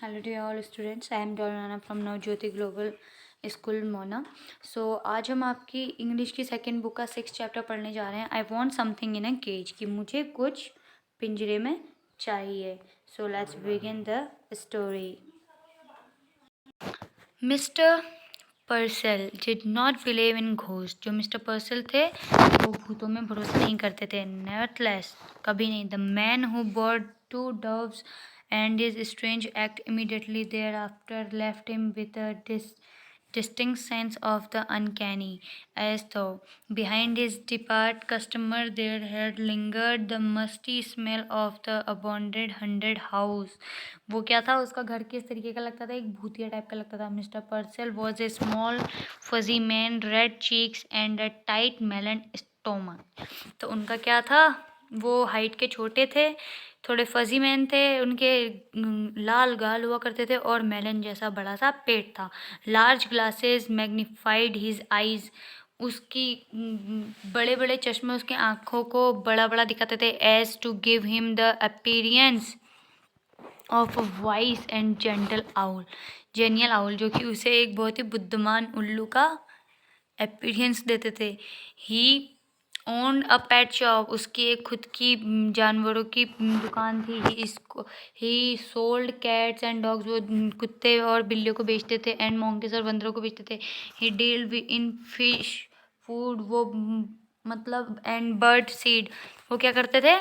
Hello to all students. I am Dorana from Navjyoti Global School Mona. So आज हम आपकी English की second book का 6th chapter पढ़ने जा रहे हैं. I want something in a cage, कि मुझे कुछ पिंजरे में चाहिए. So let's begin the story. Mister Purcell did not believe in ghost. जो मिस्टर पर्सल थे वो भूतों में भरोसा नहीं करते थे. नेवरथलेस, कभी नहीं. The man who bore 2 doves and his strange act immediately thereafter left him with a distinct sense of the uncanny, as though behind his departed customer there had lingered the musty smell of the abandoned haunted house. वो क्या था, उसका घर किस तरीके का लगता था, एक भूतिया टाइप का लगता था. Mister Purcell was a small fuzzy man, red cheeks and a tight melon stomach. तो उनका क्या था, वो हाइट के छोटे थे, थोड़े फजी मैन थे, उनके लाल गाल हुआ करते थे और मेलन जैसा बड़ा सा पेट था. Large glasses magnified his eyes. उसकी बड़े बड़े चश्मे उसके आँखों को बड़ा बड़ा दिखाते थे. As to give him the appearance of a wise and gentle owl. Genial owl, जो कि उसे एक बहुत ही बुद्धिमान उल्लू का अपीरियंस देते थे. ही ओन्ड अ पेट शॉप. उसकी एक खुद की जानवरों की दुकान थी. ही सोल्ड कैट्स एंड डॉग्स. वो कुत्ते और बिल्लियों को बेचते थे. एंड मोंकीज और बंदरों को बेचते थे. ही डील इन फिश फूड. वो मतलब एंड बर्ड सीड. वो क्या करते थे,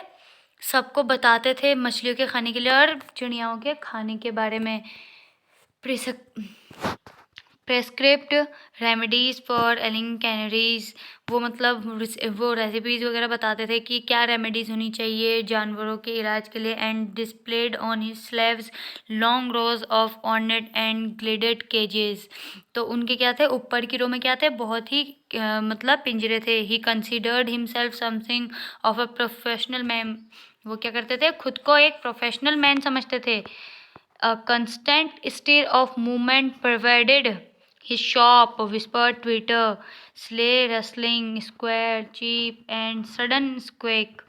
सबको बताते थे मछलियों के खाने के लिए और चिड़ियाओं के खाने के बारे में. प्रेस्क्रिप्ट रेमेडीज़ फॉर एलिंग कैनरीज. वो मतलब वो रेसिपीज़ वगैरह बताते थे कि क्या रेमेडीज़ होनी चाहिए जानवरों के इलाज के लिए. And displayed on his shelves long rows of ornate and gilded cages. तो उनके क्या थे, ऊपर की रो में क्या थे, बहुत ही मतलब पिंजरे थे. He considered himself something of a professional man. वो क्या करते थे, खुद को एक प्रोफेशनल मैन समझते थे. A constant stir of movement pervaded his shop. Whispered Twitter, sleigh rustling, square, cheap, and sudden squeak.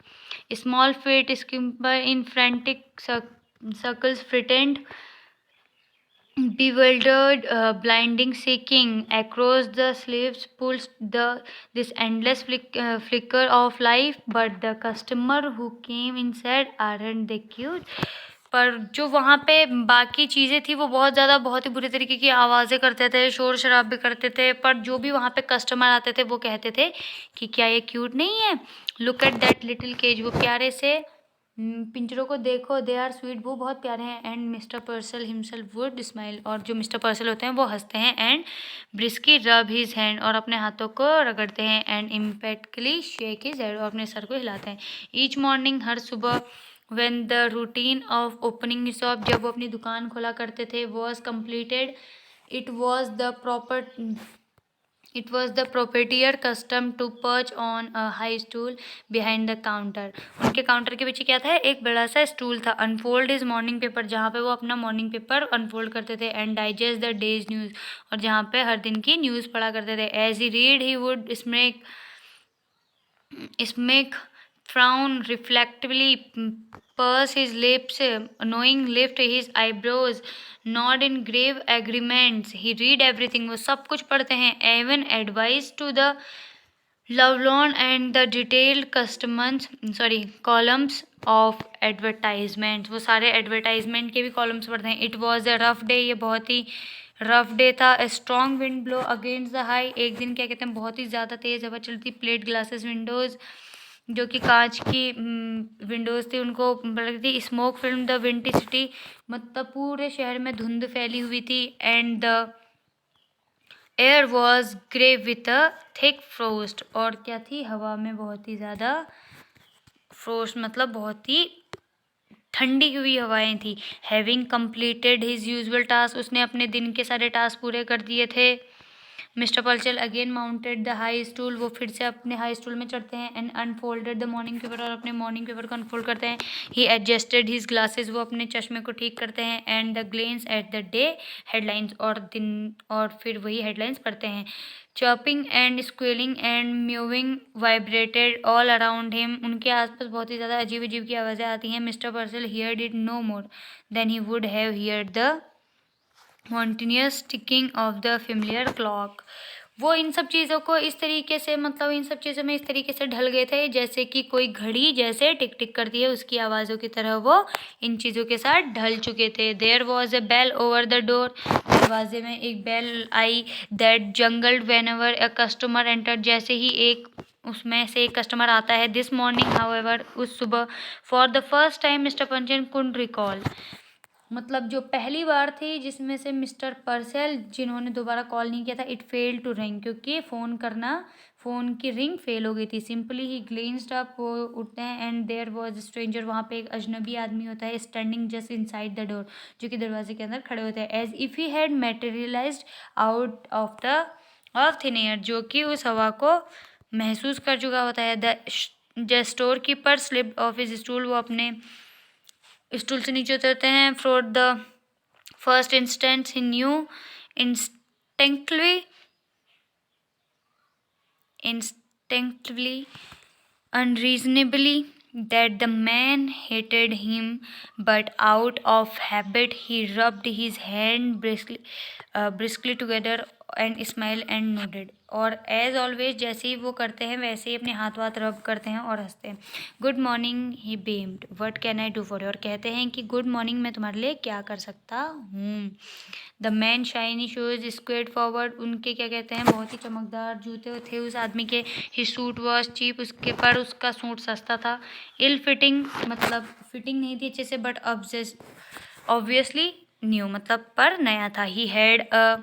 Small feet skimper in frantic circles, frightened, bewildered, blinding, seeking. Across the sleeves pulsed this endless flicker of life. But the customer who came in said, "Aren't they cute?" पर जो वहाँ पे बाकी चीज़ें थी वो बहुत ज़्यादा बहुत ही बुरी तरीके की आवाज़ें करते थे, शोर शराब भी करते थे. पर जो भी वहाँ पे कस्टमर आते थे वो कहते थे कि क्या ये क्यूट नहीं है. Look at that little cage. वो प्यारे से पिंजरों को देखो, दे आर स्वीट. वो बहुत प्यारे हैं. And mister पर्सल himself would smile. और जो मिस्टर पर्सल होते हैं वो हंसते हैं. एंड ब्रिस्की रब हिज हैंड. और अपने हाथों को रगड़ते हैं. And emphatically shake his head. और अपने सर को हिलाते हैं. ईच मॉर्निंग, हर सुबह. when the routine of opening shop, जब वो अपनी दुकान खोला करते थे, was completed, it was the proprietor custom to perch on a high stool behind the counter. उनके काउंटर के पीछे क्या था, एक बड़ा सा स्टूल था. Unfold his morning paper. जहाँ पे वो अपना मॉर्निंग पेपर अनफोल्ड करते थे. And digest the days news. और जहाँ पे हर दिन की न्यूज़ पढ़ा करते थे. As he read he would smack frown reflectively, purse his lips, knowing lift his eyebrows, nod in grave agreements. He read everything. वो सब कुछ पढ़ते हैं. Even advice to the lovelorn and the detailed columns of advertisements. वो सारे advertisement के भी columns पढ़ते हैं. It was a rough day. ये बहुत ही रफ डे था. A strong wind blow against the high. एक दिन क्या कहते हैं, बहुत ही ज़्यादा तेज़ हवा चलती. प्लेट ग्लासेस विंडोज़, जो कि कांच की विंडोज़ थी, उनको लगती थी. Smoke filled the wintry city. मतलब पूरे शहर में धुंध फैली हुई थी. And the air was grey with a thick frost. और क्या थी, हवा में बहुत ही ज़्यादा फ्रोस्ट, मतलब बहुत ही ठंडी हुई हवाएं थी. Having completed his usual task. उसने अपने दिन के सारे टास्क पूरे कर दिए थे. Mister पर्सल again mounted the high stool, वो फिर से अपने हाई स्टूल में चढ़ते हैं, and unfolded the morning paper, और अपने मॉर्निंग पेपर को अनफोल्ड करते हैं। ही एडजस्टेड हिज ग्लासेस, वो अपने चश्मे को ठीक करते हैं, and the glance at the day headlines, और फिर वही हेडलाइंस पढ़ते हैं। Chirping and squealing and mewing vibrated all around him, उनके आसपास बहुत ही ज़्यादा अजीब अजीब की आवाज़ें आती हैं। Mister Purcell here did no more than he would have hear the monotonous ticking of the familiar clock. वो इन सब चीज़ों को इस तरीके से, मतलब इन सब चीज़ों में इस तरीके से ढल गए थे जैसे कि कोई घड़ी जैसे टिक टिक करती है उसकी आवाज़ों की तरह वो इन चीज़ों के साथ ढल चुके थे। There was a bell over the door, दरवाजे में एक बेल आई। That jangled whenever a customer enter, जैसे ही एक उसमें से एक कस्टमर आता है। दिस मॉर्निंग हाउएवर, उस सुबह, for the first time mister Punchan could recall, मतलब जो पहली बार थी जिसमें से मिस्टर पर्सेल जिन्होंने दोबारा कॉल नहीं किया था, इट फेल टू रिंग, क्योंकि फ़ोन की रिंग फेल हो गई थी। सिंपली ही ग्लेंस्ड अप, वो उठते हैं, एंड देयर वॉज स्ट्रेंजर, वहाँ पे एक अजनबी आदमी होता है, standing just inside the door, जो कि दरवाजे के अंदर खड़े होते हैं। As if he had materialised out of thin air, जो कि उस हवा को महसूस कर चुका होता है। The store keeper slipped of his stool, वो अपने स्टूल से नीचे उतरते हैं। For the first instant he new instinctively, unreasonably, that the man hated him, but out of habit he rubbed his hand briskly together and smiled and nodded, और as always जैसे ही वो करते हैं वैसे ही अपने हाथ वाथ रब करते हैं और हंसते हैं। Good morning he beamed, what can I do for you, और कहते हैं कि गुड मॉर्निंग, मैं तुम्हारे लिए क्या कर सकता हूँ। The man shiny shoes squared forward, उनके क्या कहते हैं बहुत ही चमकदार जूते थे उस आदमी के। ही सूट वॉज चीप, उसके पर उसका सूट सस्ता था। इल फिटिंग, मतलब फिटिंग नहीं थी अच्छे से, बट ऑब्वियसली न्यू, मतलब पर नया था। He had a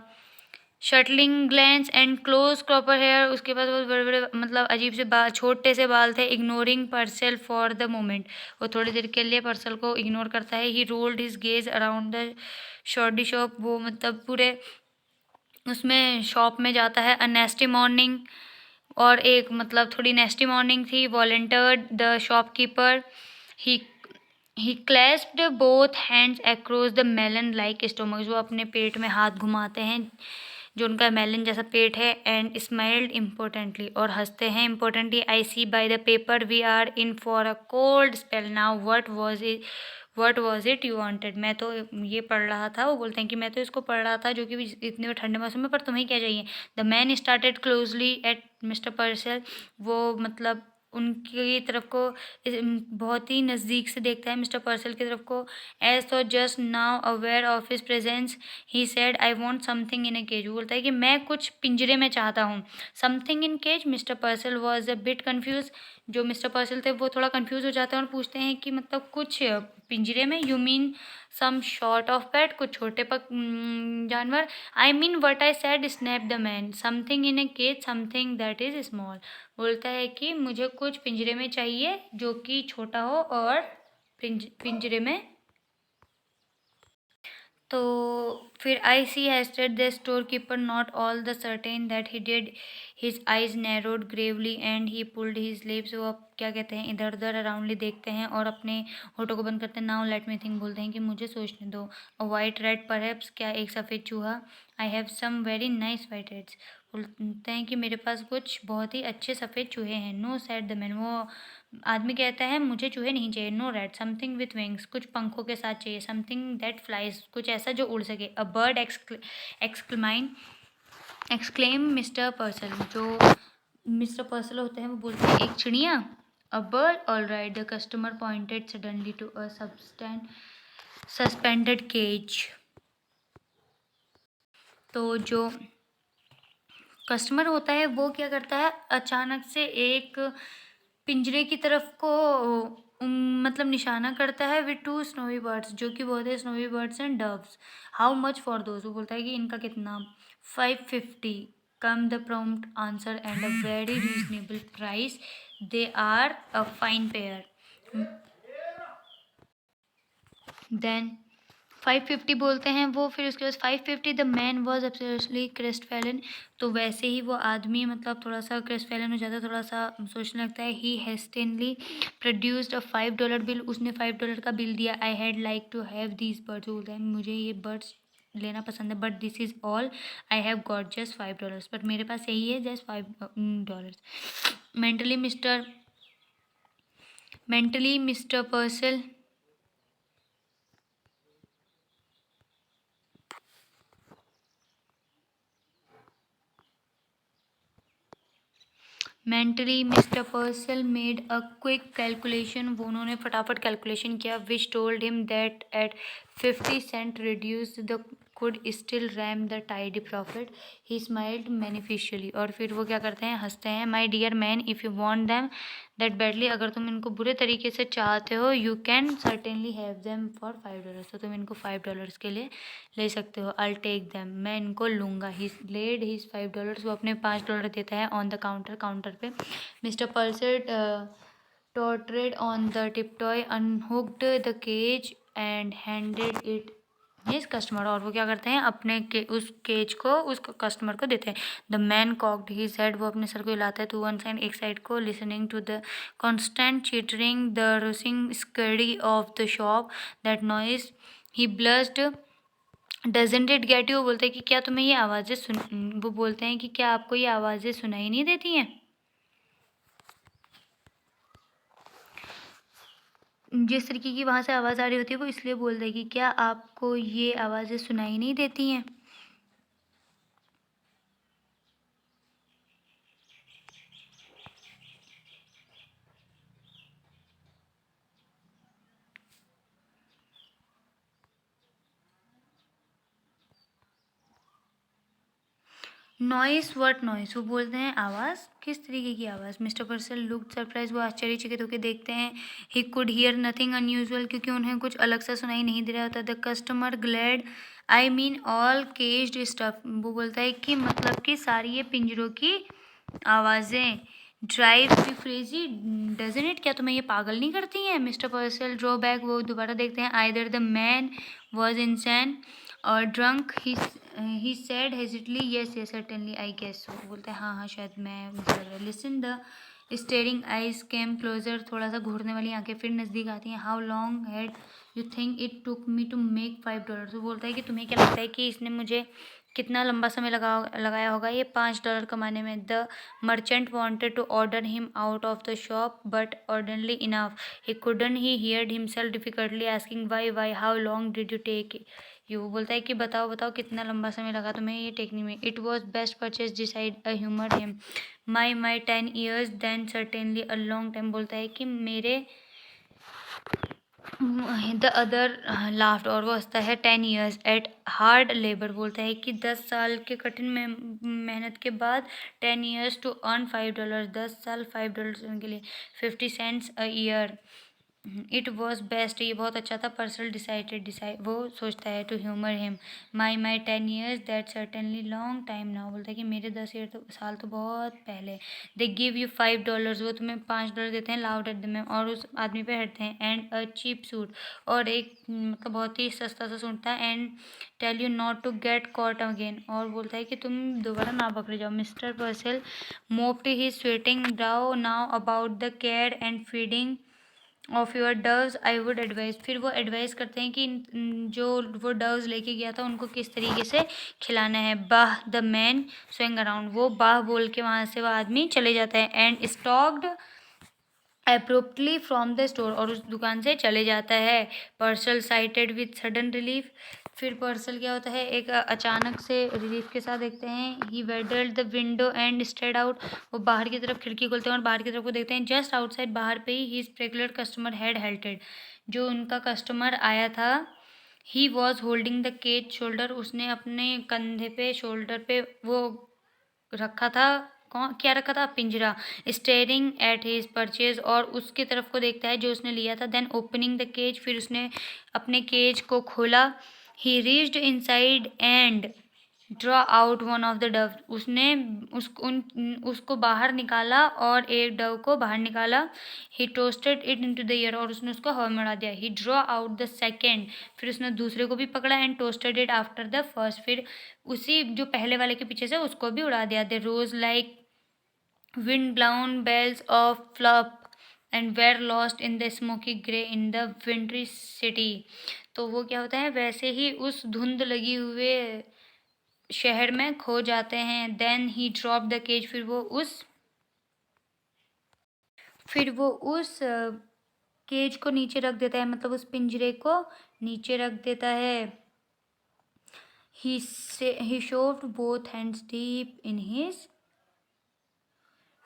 shuttling glance and close cropper hair, उसके पास बहुत बड़े बड़े, मतलब अजीब से बाल, छोटे से बाल थे। इग्नोरिंग पर्सल फॉर द मोमेंट, वो थोड़ी देर के लिए पर्सल को इग्नोर करता है। He rolled his gaze around the shoddy shop, वो मतलब पूरे उसमें शॉप में जाता है। अ नेस्टी मॉर्निंग, और एक मतलब थोड़ी नेस्टी मॉर्निंग थी। Volunteered the shopkeeper, he he clasped both hands across the melon like stomach, वो अपने पेट में हाथ घुमाते हैं जो उनका मेलन जैसा पेट है। एंड स्माइल्ड इम्पोर्टेंटली, और हंसते हैं importantly. I see by the paper we are in for a cold spell now, what was it you wanted, मैं तो ये पढ़ रहा था, वो बोलते हैं कि मैं तो इसको पढ़ रहा था जो कि इतने ठंडे मौसम में, पर तुम्हें क्या चाहिए। The man started closely at mister पर्सल, वो मतलब उनकी तरफ को बहुत ही नज़दीक से देखता है मिस्टर पर्सल की तरफ को। As though just now aware of his presence he said I want something in a cage, वो बोलता है कि मैं कुछ पिंजरे में चाहता हूँ। Something in cage, mister Purcell was a bit confuse, जो मिस्टर पर्सल थे वो थोड़ा कन्फ्यूज हो जाते हैं और पूछते हैं कि मतलब कुछ पिंजरे में, you mean some short of pet, कुछ छोटे जानवर। I mean what I said, snap the man, something in a cage, something that is small, बोलता है कि मुझे कुछ पिंजरे में चाहिए जो कि छोटा हो और पिंजरे में। तो फिर I see hasted the store keeper not all the certain that he did, his eyes narrowed gravely and he pulled his lips, वो अब क्या कहते हैं इधर उधर अराउंडली देखते हैं और अपने होठों को बंद करते हैं। नाउ लेट मी थिंक, बोलते हैं कि मुझे सोचने दो। अ वाइट रेड परहैप्स, क्या एक सफ़ेद चूहा। I have some very nice white rats, बोलते हैं कि मेरे पास कुछ बहुत ही अच्छे सफ़ेद चूहे हैं। नो सैड द मैन, वो आदमी कहता है मुझे चूहे नहीं चाहिए। No rat, something with wings, कुछ पंखों के साथ चाहिए। समथिंग दैट फ्लाइज, कुछ ऐसा जो उड़ सके। अ बर्ड एक्सक्लेम मिस्टर पर्सल, जो मिस्टर पर्सल होते हैं वो बोलते हैं एक चिड़िया। A bird, all right. The customer pointed suddenly to a suspended cage, तो जो कस्टमर होता है वो क्या करता है, अचानक से एक पिंजरे की तरफ को मतलब निशाना करता है। विद टू स्नोवी बर्ड्स, जो कि बहुत है snowy birds and doves. How much for those, वो बोलता है कि इनका कितना। 550 came the prompt answer and a very reasonable price, they are a fine pair. Then 550 बोलते हैं वो, फिर उसके बाद 550 the man was absolutely crestfallen. तो वैसे ही वो आदमी मतलब थोड़ा सा क्रेस्टफैलन हो जाता है, थोड़ा सा सोचने लगता है। ही हेस्टेनली प्रोड्यूस्ड अ $5 बिल, उसने $5 का बिल दिया। I had like to have these birds, बोलता है मुझे ये बर्ड्स लेना पसंद है, but this is all I have got just $5, but मेरे पास यही है just $5। Mentally mister Purcell mentally mister Purcell made a quick calculation, वो उन्होंने फटाफट कैलकुलेशन किया। Which told him that at 50 cent reduce the could still ram the tidy profit. He smiled beneficially, और फिर वो क्या करते हैं, हंसते हैं। My dear man, if you want them that badly, अगर तुम इनको बुरे तरीके से चाहते हो, you can certainly have them for $5, तो तुम इनको $5 के लिए ले सकते हो। I'll take them, मैं इनको लूँगा। He laid his $5, वो अपने $5 देता है on the counter, काउंटर पे। Mr. Purser tottered on the tiptoe, unhooked the cage and handed it इस कस्टमर, और वो क्या करते हैं, अपने उस केज को उस कस्टमर को देते हैं। The man cocked his head, वो अपने सर को हिलाता है टू वन साइड, एक साइड को, listening to the constant chattering the rushing scurry of the shop that noise he blustered doesn't it get you, बोलते हैं कि क्या तुम्हें ये आवाज़ें वो बोलते हैं कि क्या आपको ये आवाज़ें सुनाई नहीं देती हैं। जिस तरीके की वहाँ से आवाज़ आ रही होती है वो इसलिए बोल रहे कि क्या आपको ये आवाज़ें सुनाई नहीं देती हैं। नॉइस, व्हाट नॉइस, वो बोलते हैं आवाज़, किस तरीके की आवाज़। मिस्टर पर्सल लुक्ड सरप्राइज, वो आश्चर्यचकित होकर देखते हैं। He could hear nothing unusual, क्योंकि उन्हें कुछ अलग सा सुनाई नहीं दे रहा होता। The customer glad, I mean all caged stuff, वो बोलता है कि मतलब कि सारी ये पिंजरों की आवाज़ें। Drive me crazy doesn't it, क्या तुम्हें ये पागल नहीं करती हैं। मिस्टर पर्सल ड्रॉ बैक, वो दोबारा देखते हैं। Either the man was insane और drunk, he said hesitantly yes yes certainly I guess so, बोलता है हाँ हाँ शायद मैं, मुझे लग रहा है। Listen, the staring eyes came closer, थोड़ा सा घूरने वाली आंखें फिर नज़दीक आती हैं। How long had you think it took me to make $5, वो बोलता है कि तुम्हें क्या लगता है कि इसने मुझे कितना लंबा समय लगाया होगा ये $5 कमाने में। The merchant wanted to order him out of the shop but orderly enough he couldn't, he heard himself difficultly asking why how long did you take you, बोलता है कि बताओ बताओ कितना लंबा समय लगा तुम्हें ये टेकने में। It was best purchase decide a humour him, my 10 years then certainly a long time, बोलता है कि मेरे द अदर लाफ्ट, और वो हंसता है। 10 years एट हार्ड लेबर, बोलता है कि 10 साल के कठिन मेहनत के बाद 10 years टू अर्न $5, 10 साल $5 के लिए, 50 cents a year. It was best, ये बहुत अच्छा था। पर्सल डिसाइड, वो सोचता है to humour him, my 10 years that certainly long time now, बोलता है कि मेरे 10 साल तो बहुत पहले। दे गिव यू $5, वो तुम्हें $5 देते हैं। लाउड एट द, और उस आदमी पे हटते हैं। एंड अ चीप सूट, और एक मतलब बहुत ही सस्ता सा सूट था। And tell you not to get caught again, और बोलता है कि तुम दोबारा ना पकड़े जाओ। Mister Purcell mopped his sweating brow now about the care and feeding of your doves, I would advise, फिर वो एडवाइस करते हैं कि जो वो डव्स लेके गया था उनको किस तरीके से खिलाना है। बाह, द मैन स्विंग अराउंड, वो बाह बोल के वहाँ से वो आदमी चले जाता है। And stalked abruptly from the store, और उस दुकान से चले जाता है। Purcell sighted with sudden relief, फिर पर्सल क्या होता है, एक अचानक से रिलीफ के साथ देखते हैं। He waddled the window and stared out, वो बाहर की तरफ खिड़की खोलते हैं और बाहर की तरफ को देखते हैं। जस्ट आउटसाइड, बाहर पे ही, his regular customer had halted, जो उनका कस्टमर आया था। He was holding the cage shoulder, उसने अपने कंधे पे, शोल्डर पे वो रखा था। कौन क्या रखा था, पिंजरा। स्टेयरिंग एट हिज परचेज, और उसकी तरफ को देखता है जो उसने लिया था। देन ओपनिंग द केज, फिर उसने अपने केज को खोला। ही reached inside and draw out one of the Dove, उसने उसको बाहर निकाला और एक डव को बाहर निकाला। He tossed it into the air, और उसने उसको हवा में उड़ा दिया। He draw out the second, फिर उसने दूसरे को भी पकड़ा and tossed it after the first, फिर उसी जो पहले वाले के पीछे से उसको भी उड़ा दिया। दे रोज like wind blown bells of flop and were lost in the smoky grey in the wintry city। तो वो क्या होता है, वैसे ही उस धुंध लगी हुए शहर में खो जाते हैं। Then he drop the cage, फिर वो उस केज को नीचे रख देता है, मतलब उस पिंजरे को नीचे रख देता है। ही shoved both hands deep in his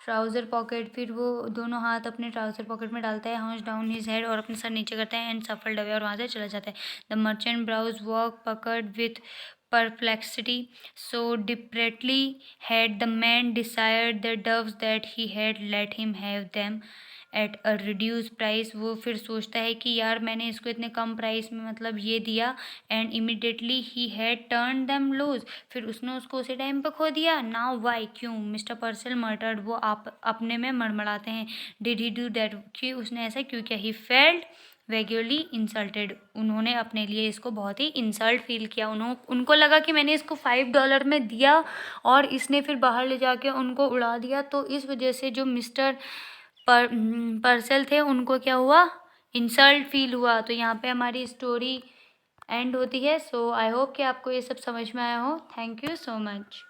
trouser pocket, फिर वो दोनों हाथ अपने ट्राउज़र पॉकेट में डालता है। हाउस डाउन हिज हेड, और अपने सर नीचे करता है। एंड सफल्ड अवे, और वहाँ से चला जाता है। द मर्चेंट ब्राउज वॉक पकड़ with perplexity, so desperately had the man desired the doves that he had let him have them at a reduced price। वो फिर सोचता है कि यार मैंने इसको इतने कम प्राइस में मतलब ये दिया। And immediately he had turned them loose, फिर उसने उसको उसी टाइम पे खो दिया। नाउ वाई, क्यों? मिस्टर पर्सल मर्टर्ड, वो आप अपने में मड़मड़ाते हैं। डिड ही डू दैट, कि उसने ऐसा क्यों किया? ही फेल्ट वेग्युअरली इंसल्टेड, उन्होंने अपने लिए इसको बहुत ही इंसल्ट फील किया। उनको लगा कि मैंने इसको $5 में दिया और इसने फिर बाहर ले जाके उनको उड़ा दिया। तो इस वजह से जो मिस्टर पर्सल थे उनको क्या हुआ? इंसल्ट फील हुआ। तो यहाँ पे हमारी स्टोरी एंड होती है। सो आई होप कि आपको ये सब समझ में आया हो। Thank you so much.